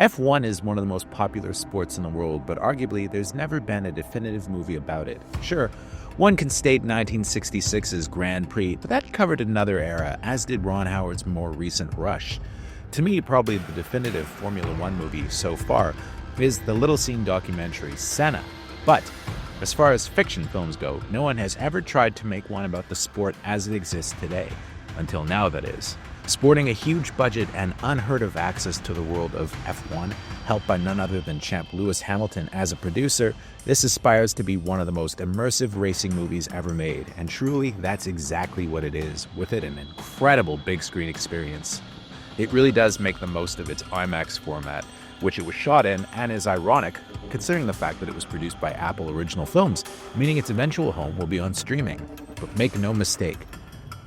F1 is one of the most popular sports in the world, but arguably there's never been a definitive movie about it. Sure, one can state 1966's Grand Prix, but that covered another era, as did Ron Howard's more recent Rush. To me, probably the definitive Formula One movie so far is the little-seen documentary Senna. But as far as fiction films go, no one has ever tried to make one about the sport as it exists today. Until now, that is. Sporting a huge budget and unheard of access to the world of F1, helped by none other than champ Lewis Hamilton as a producer, this aspires to be one of the most immersive racing movies ever made, and truly, that's exactly what it is, with it an incredible big screen experience. It really does make the most of its IMAX format, which it was shot in, and is ironic, considering the fact that it was produced by Apple Original Films, meaning its eventual home will be on streaming. But make no mistake,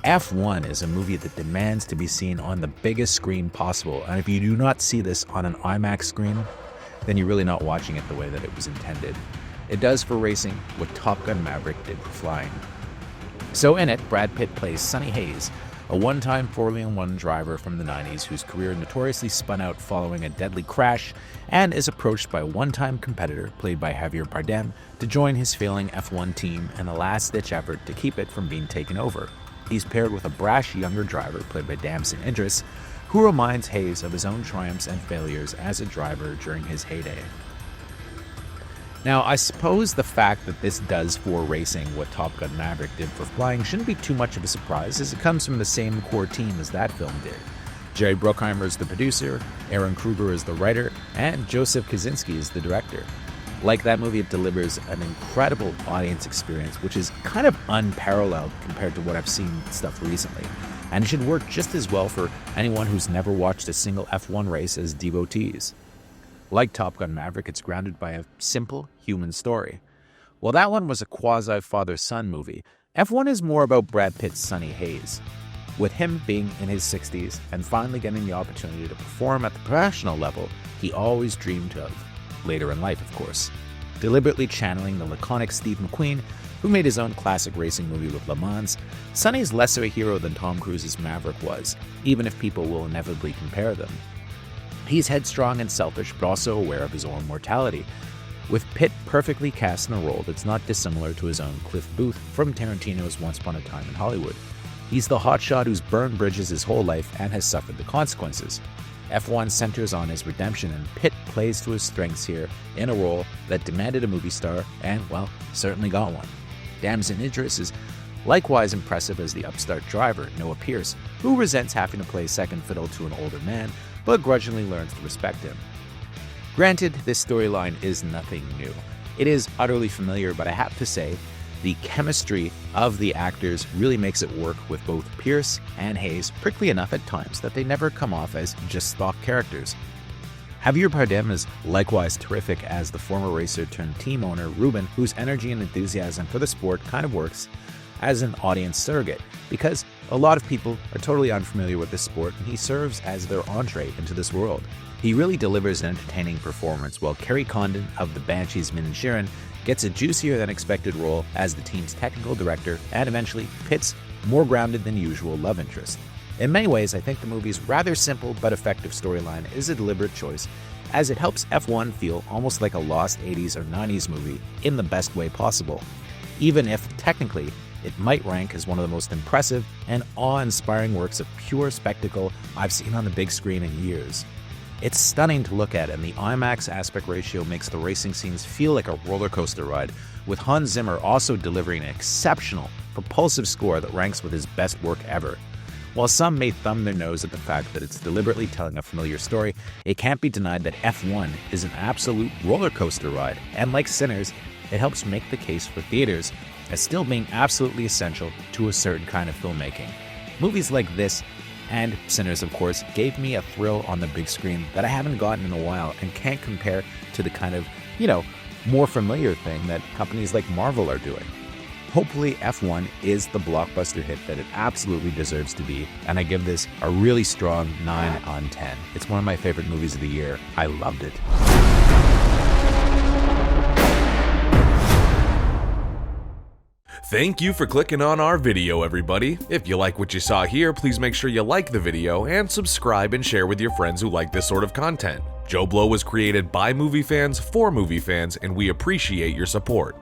F1 is a movie that demands to be seen on the biggest screen possible, and if you do not see this on an IMAX screen, then you're really not watching it the way that it was intended. It does for racing what Top Gun Maverick did for flying. So in it, Brad Pitt plays Sonny Hayes, a one-time Formula One driver from the 90s whose career notoriously spun out following a deadly crash, and is approached by a one-time competitor, played by Javier Bardem, to join his failing F1 team in a last-ditch effort to keep it from being taken over. He's paired with a brash younger driver, played by Damson Idris, who reminds Hayes of his own triumphs and failures as a driver during his heyday. Now, I suppose the fact that this does for racing what Top Gun Maverick did for flying shouldn't be too much of a surprise, as it comes from the same core team as that film did. Jerry Bruckheimer is the producer, Aaron Kruger is the writer, and Joseph Kosinski is the director. Like that movie, it delivers an incredible audience experience, which is kind of unparalleled compared to what I've seen stuff recently. And it should work just as well for anyone who's never watched a single F1 race as devotees. Like Top Gun Maverick, it's grounded by a simple human story. While that one was a quasi-father-son movie, F1 is more about Brad Pitt's Sonny Hayes. With him being in his 60s and finally getting the opportunity to perform at the professional level he always dreamed of. Later in life, of course. Deliberately channeling the laconic Steve McQueen, who made his own classic racing movie with Le Mans, Sonny's less of a hero than Tom Cruise's Maverick was, even if people will inevitably compare them. He's headstrong and selfish, but also aware of his own mortality, with Pitt perfectly cast in a role that's not dissimilar to his own Cliff Booth from Tarantino's Once Upon a Time in Hollywood. He's the hotshot who's burned bridges his whole life and has suffered the consequences. F1 centers on his redemption, and Pitt plays to his strengths here in a role that demanded a movie star and, well, certainly got one. Damson Idris is likewise impressive as the upstart driver, Noah Pearce, who resents having to play second fiddle to an older man, but grudgingly learns to respect him. Granted, this storyline is nothing new. It is utterly familiar, but I have to say, the chemistry of the actors really makes it work with both Pearce and Hayes prickly enough at times that they never come off as just stock characters. Javier Bardem is likewise terrific as the former racer turned team owner Ruben, whose energy and enthusiasm for the sport kind of works as an audience surrogate, because a lot of people are totally unfamiliar with this sport and he serves as their entree into this world. He really delivers an entertaining performance, while Kerry Condon of the Banshees Min Sheeran gets a juicier than expected role as the team's technical director and eventually Pitt's more grounded than usual love interest. In many ways, I think the movie's rather simple but effective storyline is a deliberate choice, as it helps F1 feel almost like a lost 80s or 90s movie in the best way possible, even if, technically, it might rank as one of the most impressive and awe-inspiring works of pure spectacle I've seen on the big screen in years. It's stunning to look at, and the IMAX aspect ratio makes the racing scenes feel like a roller coaster ride, with Hans Zimmer also delivering an exceptional, propulsive score that ranks with his best work ever. While some may thumb their nose at the fact that it's deliberately telling a familiar story, it can't be denied that F1 is an absolute roller coaster ride, and like Sinners, it helps make the case for theaters as still being absolutely essential to a certain kind of filmmaking. Movies like this, and Sinners of course, gave me a thrill on the big screen that I haven't gotten in a while and can't compare to the kind of, more familiar thing that companies like Marvel are doing. Hopefully F1 is the blockbuster hit that it absolutely deserves to be, and I give this a really strong 9 on 10. It's one of my favorite movies of the year. I loved it. Thank you for clicking on our video, everybody. If you like what you saw here, please make sure you like the video and subscribe and share with your friends who like this sort of content. JoBlo was created by movie fans for movie fans, and we appreciate your support.